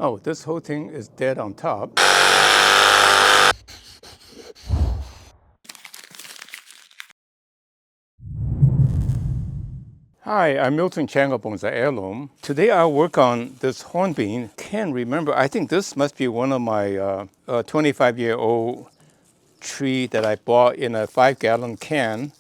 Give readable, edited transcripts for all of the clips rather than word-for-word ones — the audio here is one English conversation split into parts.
Oh, this whole thing is dead on top. Hi, I'm miltonchang of Bonsaiheirloom. Today I'll work on this hornbeam. Can't remember, I think this must be one of my 25-year-old tree that I bought in a 5-gallon can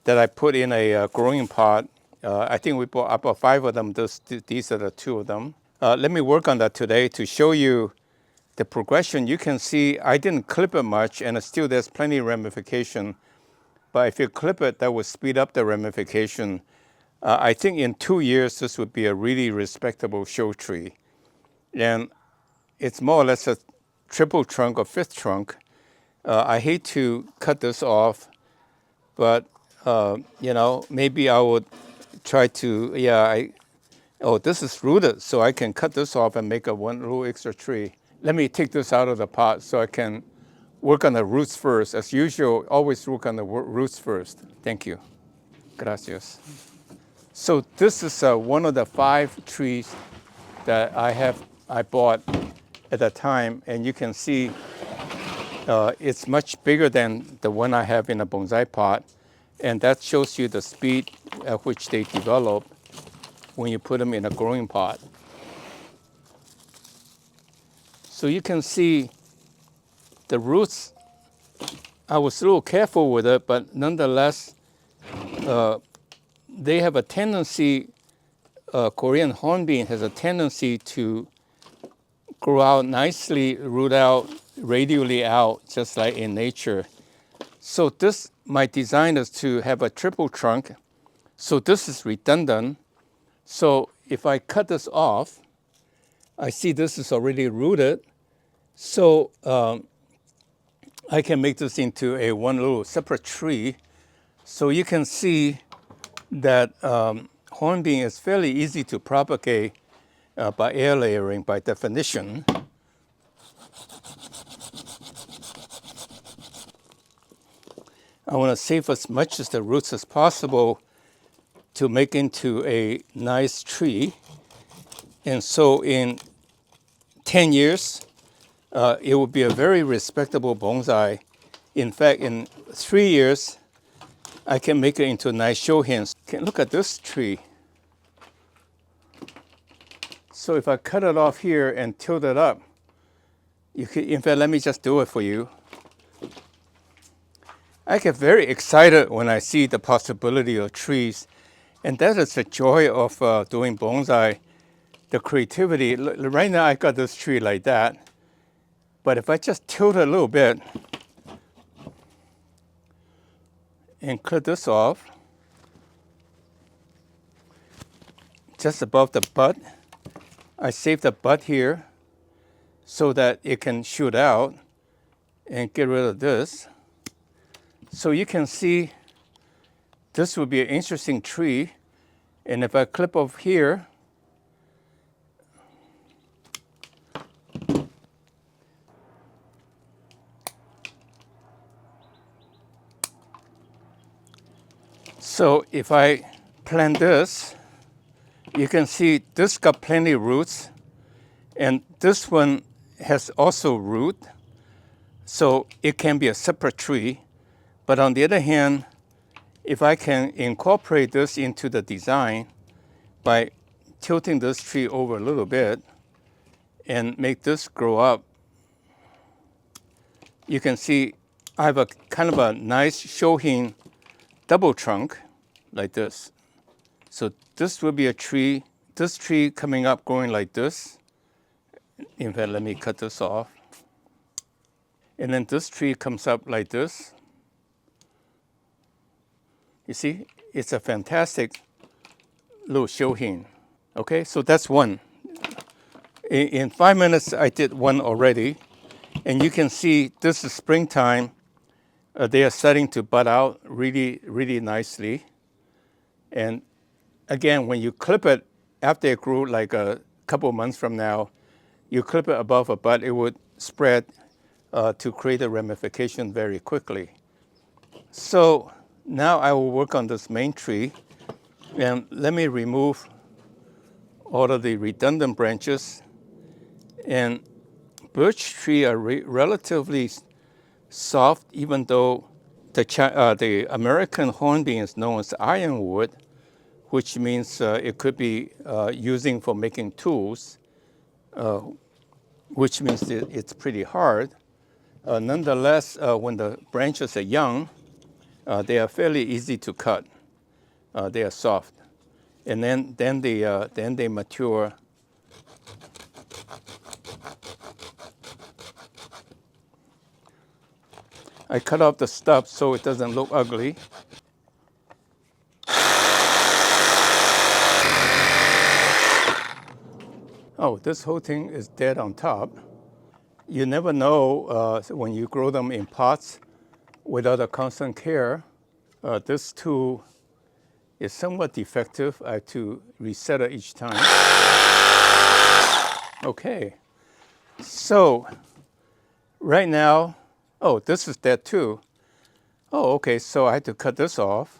that I put in a growing pot. I think we bought about 5 of them. These are the 2 of them. Let me work on that today to show you the progression. You can see I didn't clip it much, and still there's plenty of ramification. But if you clip it, that will speed up the ramification. I think in 2 years, this would be a really respectable show tree. And it's more or less a triple trunk or 5th trunk. I hate to cut this off, but maybe I would try to, oh, this is rooted, so I can cut this off and make one little extra tree. Let me take this out of the pot so I can work on the roots first. As usual, always work on the roots first. Thank you. Gracias. So this is one of the 5 trees that I bought at the time, and you can see it's much bigger than the one I have in a bonsai pot, and that shows you the speed at which they develop when you put them in a growing pot. So you can see the roots. I was a little careful with it, but nonetheless, they have a tendency, Korean hornbeam has a tendency to grow out nicely, root out, radially out, just like in nature. So this, my design is to have a triple trunk. So this is redundant. So if I cut this off, I see this is already rooted. So I can make this into one little separate tree. So you can see that hornbeam is fairly easy to propagate by air layering by definition. I want to save as much of the roots as possible to make into a nice tree. And so in 10 years, it will be a very respectable bonsai. In fact, in 3 years, I can make it into a nice shohin. Look at this tree. So if I cut it off here and tilt it up, you can, in fact, let me just do it for you. I get very excited when I see the possibility of trees, and that is the joy of doing bonsai, the creativity. Right now I got this tree like that, but if I just tilt it a little bit and cut this off, just above the butt, I save the butt here so that it can shoot out, and get rid of this. So you can see this would be an interesting tree. And if I clip off here, so if I plant this, you can see this got plenty of roots, and this one has also root, so it can be a separate tree. But on the other hand, if I can incorporate this into the design by tilting this tree over a little bit and make this grow up, you can see I have a kind of a nice shohin double trunk like this. So this will be a tree, this tree coming up growing like this. In fact, let me cut this off. And then this tree comes up like this. You see, it's a fantastic little shohin. Okay, so that's one. In 5 minutes, I did one already. And you can see this is springtime. They are starting to bud out really, really nicely. And again, when you clip it, after it grew like a couple of months from now, you clip it above a bud, it would spread to create a ramification very quickly. So now I will work on this main tree, and let me remove all of the redundant branches And birch tree are relatively soft, even though the American hornbeam is known as ironwood, which means it could be using for making tools, which means it's pretty hard. Nonetheless, when the branches are young, they are fairly easy to cut. They are soft, and then they mature. I cut off the stub so it doesn't look ugly. Oh, this whole thing is dead on top. You never know when you grow them in pots without a constant care. This tool is somewhat defective. I have to reset it each time. Okay, so right now, oh, this is dead too. Oh, okay, so I had to cut this off.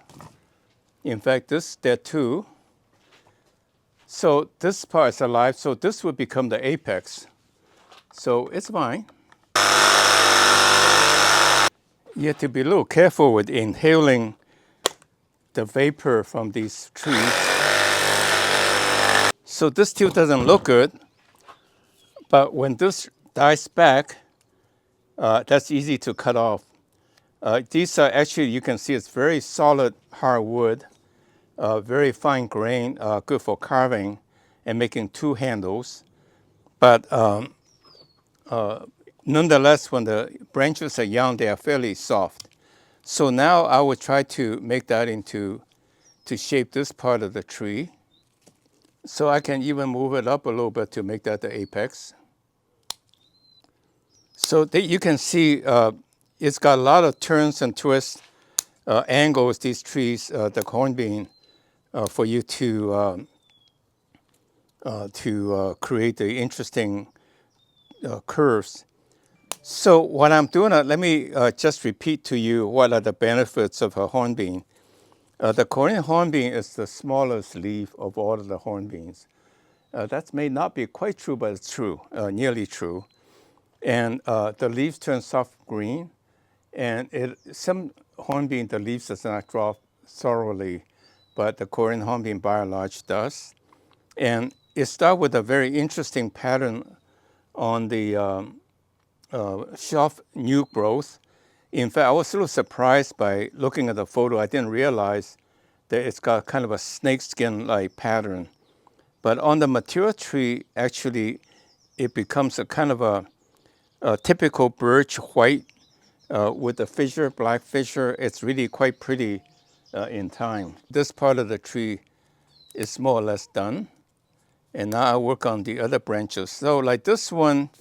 In fact, this is dead too. So this part is alive, so this would become the apex. So it's fine. You have to be a little careful with inhaling the vapor from these trees. So this still doesn't look good, but when this dies back, that's easy to cut off. These are actually, you can see it's very solid hardwood, very fine grain, good for carving and making tool handles. But nonetheless, when the branches are young, they are fairly soft. So now I will try to make that to shape this part of the tree. So I can even move it up a little bit to make that the apex. So you can see it's got a lot of turns and twists, angles, these trees, the hornbeam, for you to create the interesting curves. So what I'm doing, let me just repeat to you what are the benefits of a hornbeam. The Korean hornbeam is the smallest leaf of all of the hornbeams. That may not be quite true, but it's true, nearly true. And the leaves turn soft green, and some hornbeam, the leaves does not drop thoroughly, but the Korean hornbeam by and large does. And it starts with a very interesting pattern on the soft new growth. In fact, I was a little surprised by looking at the photo. I didn't realize that it's got kind of a snakeskin-like pattern. But on the mature tree, actually, it becomes a kind of a typical birch white with a fissure, black fissure. It's really quite pretty in time. This part of the tree is more or less done. And now I work on the other branches. So like this one,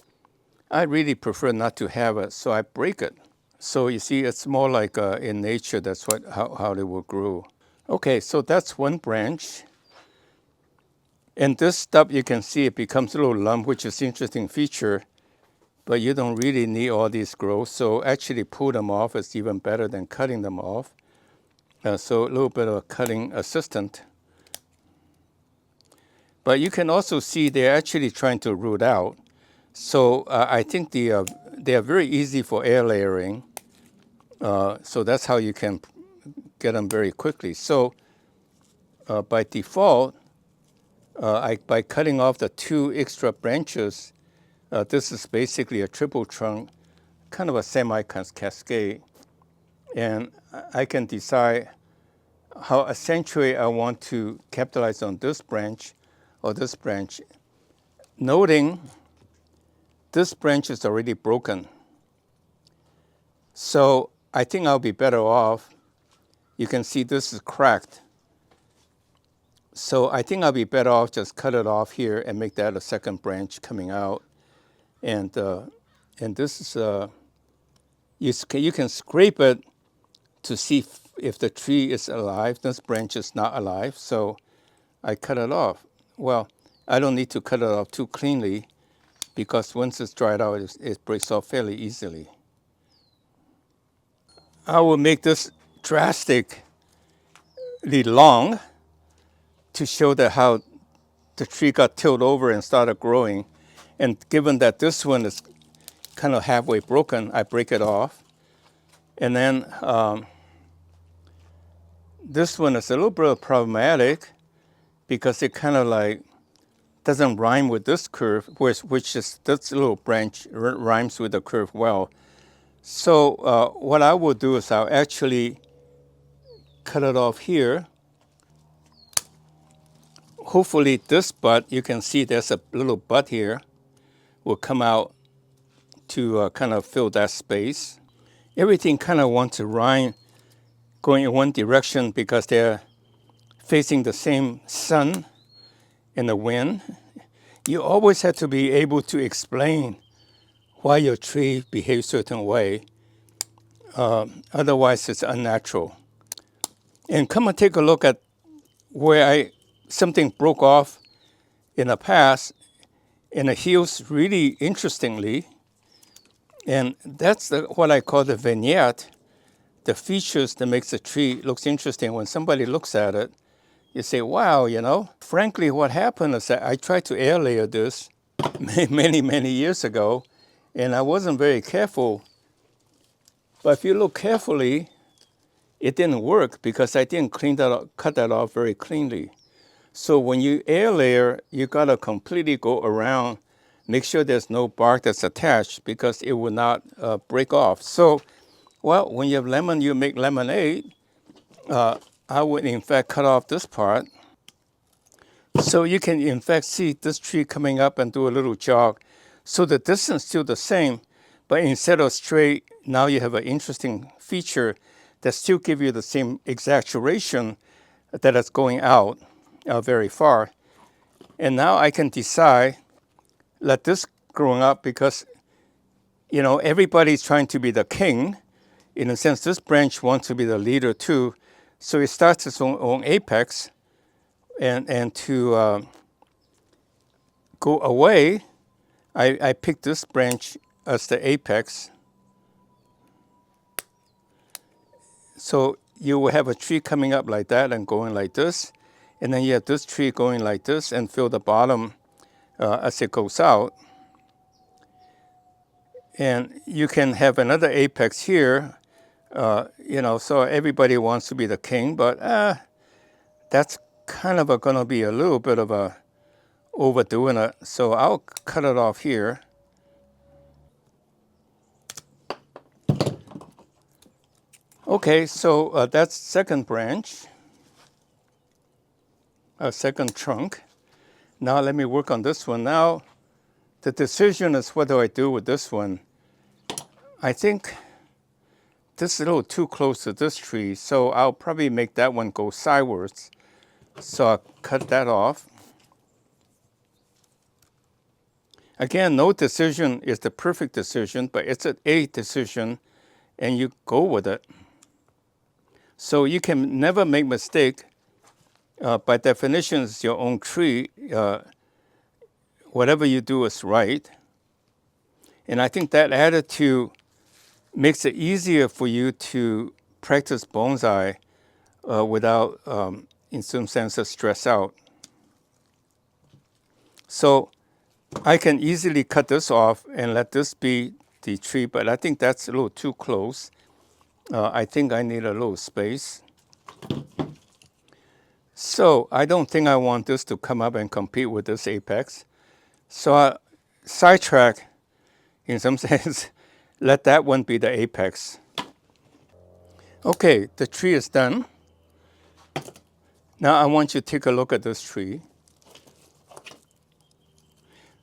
I really prefer not to have it, so I break it. So you see, it's more like in nature, that's how they will grow. Okay, so that's one branch. And this stub, you can see it becomes a little lump, which is an interesting feature, but you don't really need all these growths. So actually pull them off is even better than cutting them off. So a little bit of a cutting assistant. But you can also see they're actually trying to root out. So I think they are very easy for air layering. So that's how you can get them very quickly. So by default, by cutting off the 2 extra branches, this is basically a triple trunk, kind of a semi-cascade. And I can decide how accentuate I want to capitalize on this branch or this branch, noting this branch is already broken. So I think I'll be better off. You can see this is cracked. So I think I'll be better off just cut it off here and make that a second branch coming out. And this is, you can scrape it to see if the tree is alive. This branch is not alive, so I cut it off. Well, I don't need to cut it off too cleanly because once it's dried out, it breaks off fairly easily. I will make this drastically long to show that how the tree got tilted over and started growing. And given that this one is kind of halfway broken, I break it off. And then this one is a little bit problematic because it kind of like doesn't rhyme with this curve, which is this little branch rhymes with the curve well. So what I will do is I'll actually cut it off here. Hopefully this bud, you can see there's a little bud here, will come out to kind of fill that space. Everything kind of wants to rhyme going in one direction because they're facing the same sun and the wind. You always have to be able to explain why your tree behaves a certain way. Otherwise, it's unnatural. And come and take a look at where something broke off in the past, and it heals really interestingly. And that's what I call the vignette, the features that makes the tree looks interesting. When somebody looks at it, you say, wow, you know. Frankly, what happened is that I tried to air layer this many, many years ago, and I wasn't very careful. But if you look carefully, it didn't work because I didn't cut that off very cleanly. So when you air layer, you gotta completely go around, make sure there's no bark that's attached because it will not break off. So, well, when you have lemon, you make lemonade. I would in fact cut off this part. So you can in fact see this tree coming up and do a little jog. So the distance is still the same, but instead of straight, now you have an interesting feature that still gives you the same exaggeration that is going out very far. And now I can decide, let this growing up because, you know, everybody's trying to be the king. In a sense, this branch wants to be the leader too. So it starts its own apex, and to go away, I pick this branch as the apex. So you will have a tree coming up like that and going like this. And then you have this tree going like this and fill the bottom as it goes out. And you can have another apex here, you know, so everybody wants to be the king, but that's kind of going to be a little bit of a overdoing it. So I'll cut it off here. Okay, so that's second branch, second trunk. Now let me work on this one. Now the decision is what do I do with this one? I think this is a little too close to this tree, so I'll probably make that one go sideways. So I'll cut that off. Again, no decision is the perfect decision, but it's a decision and you go with it. So you can never make mistake. By definition, it's your own tree. Whatever you do is right. And I think that attitude makes it easier for you to practice bonsai without, in some sense, stress out. So I can easily cut this off and let this be the tree, but I think that's a little too close. I think I need a little space. So I don't think I want this to come up and compete with this apex. So I sidetrack, in some sense, let that one be the apex. Okay, the tree is done. Now I want you to take a look at this tree.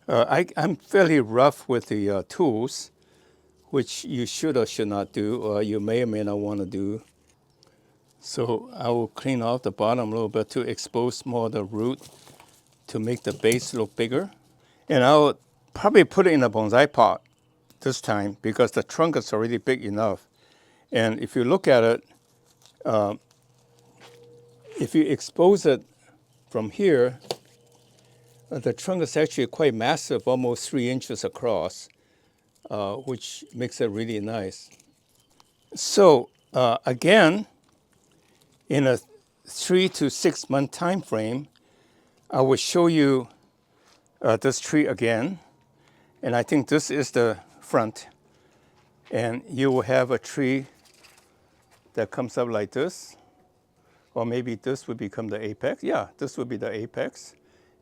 I'm fairly rough with the tools, which you should or should not do, or you may or may not want to do. So I will clean off the bottom a little bit to expose more of the root to make the base look bigger. And I'll probably put it in a bonsai pot this time because the trunk is already big enough. And if you look at it, if you expose it from here, the trunk is actually quite massive, almost 3 inches across, which makes it really nice. So again, in a 3 to 6 month time frame, I will show you this tree again. And I think this is the front. And you will have a tree that comes up like this. Or maybe this would become the apex. Yeah, this would be the apex.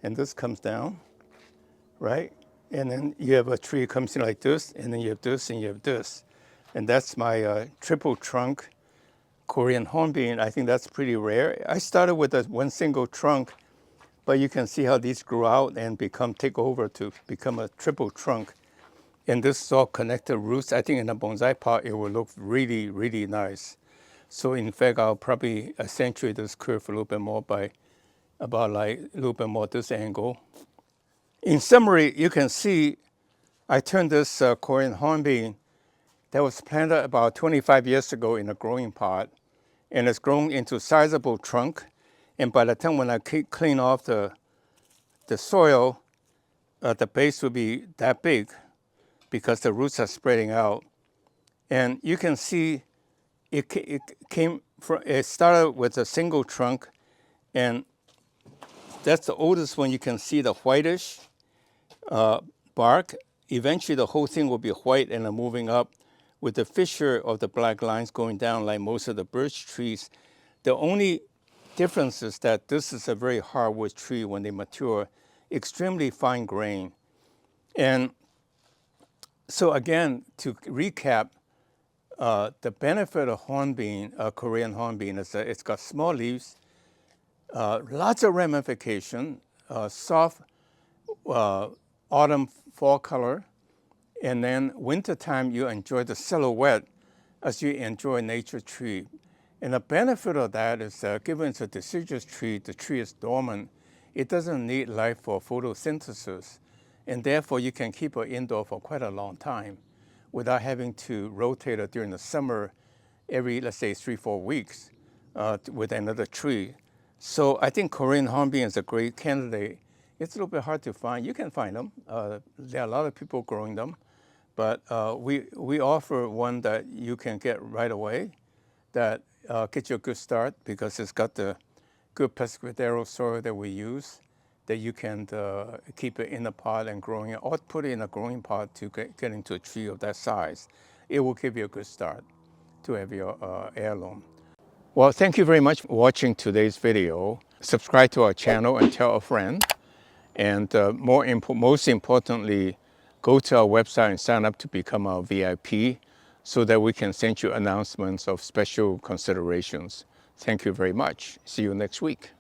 And this comes down, right? And then you have a tree that comes in like this, and then you have this, and you have this. And that's my triple trunk Korean hornbeam. I think that's pretty rare. I started with one single trunk, but you can see how these grew out and take over to become a triple trunk. And this is all connected roots. I think in a bonsai pot, it will look really, really nice. So in fact, I'll probably accentuate this curve a little bit more by about like a little bit more this angle. In summary, you can see I turned this Korean hornbeam that was planted about 25 years ago in a growing pot, and it's grown into a sizable trunk. And by the time when I clean off the soil, the base will be that big because the roots are spreading out. And you can see it started with a single trunk, and that's the oldest one. You can see the whitish bark. Eventually the whole thing will be white and moving up with the fissure of the black lines going down like most of the birch trees. The only difference is that this is a very hardwood tree when they mature, extremely fine grain. And so again, to recap, the benefit of hornbeam, Korean hornbeam, is that it's got small leaves, lots of ramification, soft autumn, fall color, and then wintertime you enjoy the silhouette as you enjoy nature tree. And the benefit of that is that given it's a deciduous tree, the tree is dormant. It doesn't need light for photosynthesis, and therefore you can keep it indoor for quite a long time without having to rotate it during the summer every, let's say, 3-4 weeks with another tree. So I think Korean hornbeam is a great candidate. It's a little bit hard to find. You can find them. There are a lot of people growing them, but we offer one that you can get right away that gets you a good start because it's got the good pescadero soil that we use, that you can keep it in a pot and growing it, or put it in a growing pot to get into a tree of that size. It will give you a good start to have your heirloom. Well, thank you very much for watching today's video. Subscribe to our channel and tell a friend. And most importantly, go to our website and sign up to become our VIP so that we can send you announcements of special considerations. Thank you very much. See you next week.